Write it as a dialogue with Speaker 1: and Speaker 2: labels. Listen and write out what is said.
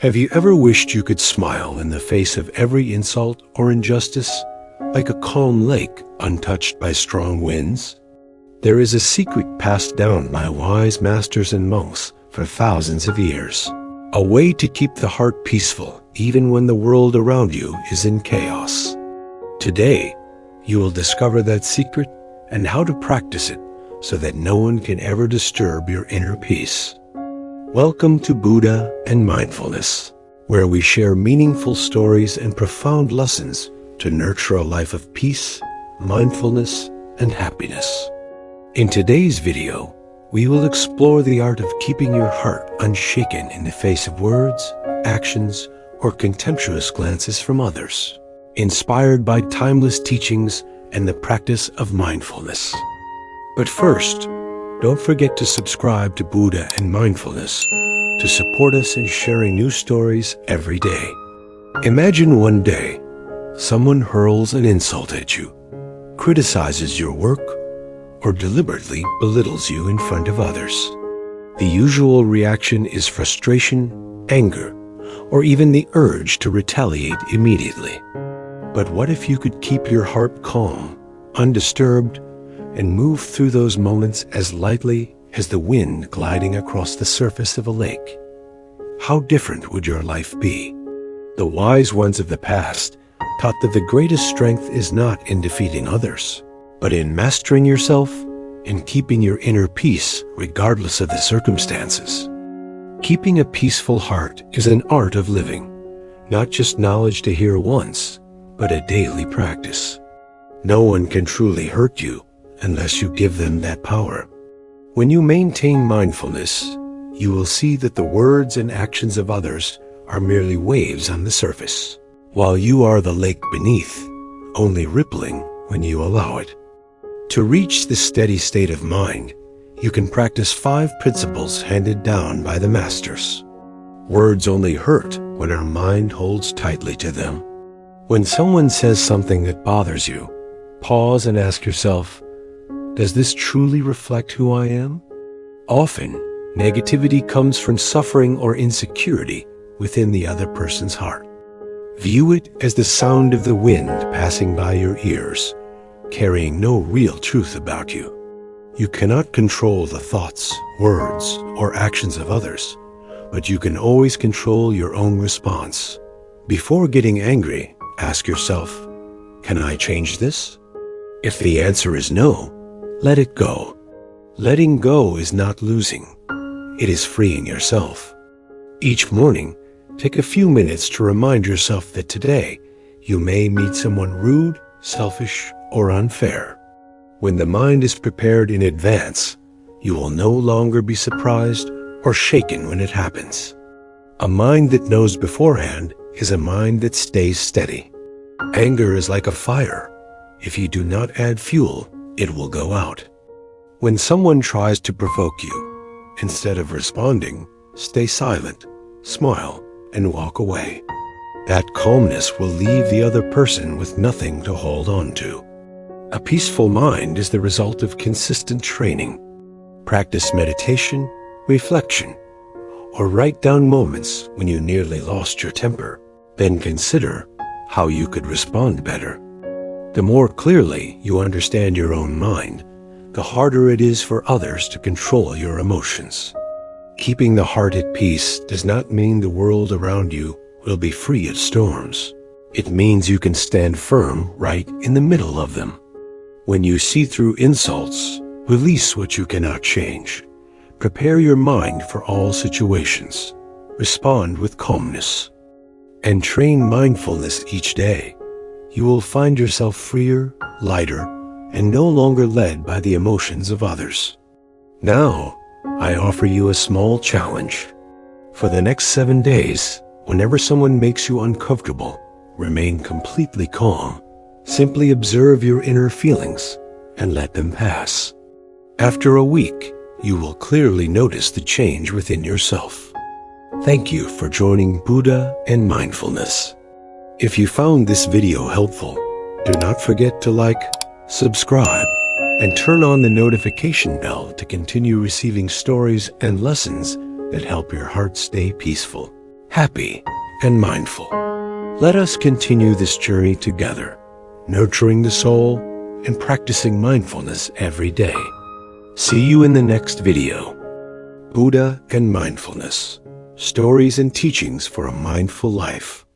Speaker 1: Have you ever wished you could smile in the face of every insult or injustice, like a calm lake untouched by strong winds? There is a secret passed down by wise masters and monks for thousands of years, a way to keep the heart peaceful even when the world around you is in chaos. Today, you will discover that secret and how to practice it so that no one can ever disturb your inner peace. Welcome to Buddha and Mindfulness, where we share meaningful stories and profound lessons to nurture a life of peace, mindfulness, and happiness. In today's video, we will explore the art of keeping your heart unshaken in the face of words, actions, or contemptuous glances from others, inspired by timeless teachings and the practice of mindfulness. But first, don't forget to subscribe to Buddha and Mindfulness to support us in sharing new stories every day. Imagine one day, someone hurls an insult at you, criticizes your work, or deliberately belittles you in front of others. The usual reaction is frustration, anger, or even the urge to retaliate immediately. But what if you could keep your heart calm, undisturbed, and move through those moments as lightly as the wind gliding across the surface of a lake? How different would your life be? The wise ones of the past taught that the greatest strength is not in defeating others, but in mastering yourself and keeping your inner peace regardless of the circumstances. Keeping a peaceful heart is an art of living, not just knowledge to hear once, but a daily practice. No one can truly hurt you unless you give them that power. When you maintain mindfulness, you will see that the words and actions of others are merely waves on the surface, while you are the lake beneath, only rippling when you allow it. To reach this steady state of mind, you can practice 5 principles handed down by the masters. Words only hurt when our mind holds tightly to them. When someone says something that bothers you, pause and ask yourself, does this truly reflect who I am? Often, negativity comes from suffering or insecurity within the other person's heart. View it as the sound of the wind passing by your ears, carrying no real truth about you. You cannot control the thoughts, words, or actions of others, but you can always control your own response. Before getting angry, ask yourself, can I change this? If the answer is no, let it go. Letting go is not losing. It is freeing yourself. Each morning, take a few minutes to remind yourself that today you may meet someone rude, selfish, or unfair. When the mind is prepared in advance, you will no longer be surprised or shaken when it happens. A mind that knows beforehand is a mind that stays steady. Anger is like a fire. If you do not add fuel, it will go out. When someone tries to provoke you, instead of responding, stay silent, smile, and walk away. That calmness will leave the other person with nothing to hold on to. A peaceful mind is the result of consistent training. Practice meditation, reflection, or write down moments when you nearly lost your temper. Then consider how you could respond better. The more clearly you understand your own mind, the harder it is for others to control your emotions. Keeping the heart at peace does not mean the world around you will be free of storms. It means you can stand firm right in the middle of them. When you see through insults, release what you cannot change. Prepare your mind for all situations. Respond with calmness. And train mindfulness each day. You will find yourself freer, lighter, and no longer led by the emotions of others. Now, I offer you a small challenge. For the next 7 days, whenever someone makes you uncomfortable, remain completely calm. Simply observe your inner feelings and let them pass. After a week, you will clearly notice the change within yourself. Thank you for joining Buddha and Mindfulness. If you found this video helpful, do not forget to like, subscribe, and turn on the notification bell to continue receiving stories and lessons that help your heart stay peaceful. happy, and mindful. Let us continue this journey together, nurturing the soul and practicing mindfulness every day. See you in the next video. Buddha and Mindfulness. Stories and teachings for a mindful life.